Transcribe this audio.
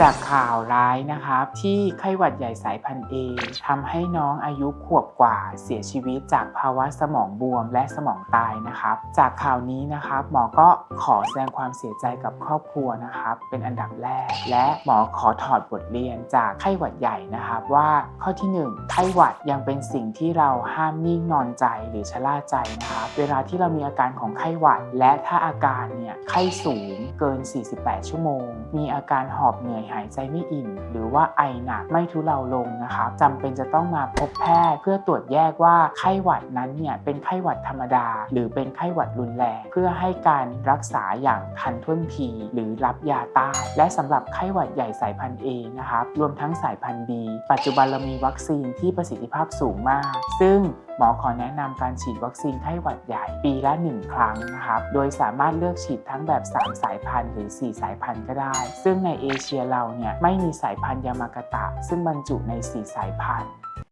จากข่าวร้ายนะครับที่ไข้หวัดใหญ่สายพันธุ์ A ทำให้น้องอายุขวบกว่าเสียชีวิตจากภาวะสมองบวมและสมองตายนะครับจากข่าวนี้นะครับหมอก็ขอแสดงความเสียใจกับครอบครัวนะครับเป็นอันดับแรกและหมอขอถอดบทเรียนจากไข้หวัดใหญ่นะครับว่าข้อที่1ไข้หวัดยังเป็นสิ่งที่เราห้ามนิ่งนอนใจหรือชะล่าใจนะครับเวลาที่เรามีอาการของไข้หวัดและถ้าอาการเนี่ยไข้สูงเกิน48ชั่วโมงมีอาการหอบเหนื่อยหายใจไม่อิ่มหรือว่าไอหนักไม่ทุเลาลงนะครับจำเป็นจะต้องมาพบแพทย์เพื่อตรวจแยกว่าไข้หวัดนั้นเนี่ยเป็นไข้หวัดธรรมดาหรือเป็นไข้หวัดรุนแรงเพื่อให้การรักษาอย่างทันท่วงทีหรือรับยาต้านและสำหรับไข้หวัดใหญ่สายพันธุ์ A นะครับรวมทั้งสายพันธุ์ B ปัจจุบันเรามีวัคซีนที่ประสิทธิภาพสูงมากซึ่งหมอขอแนะนำการฉีดวัคซีนไข้หวัดใหญ่ปีละ1ครั้งนะครับโดยสามารถเลือกฉีดทั้งแบบ3สายพันธุ์หรือ4สายพันธุ์ก็ได้ซึ่งในเอเชียเราเนี่ยไม่มีสายพันธุ์ยามากาตะซึ่งบรรจุใน4สายพันธุ์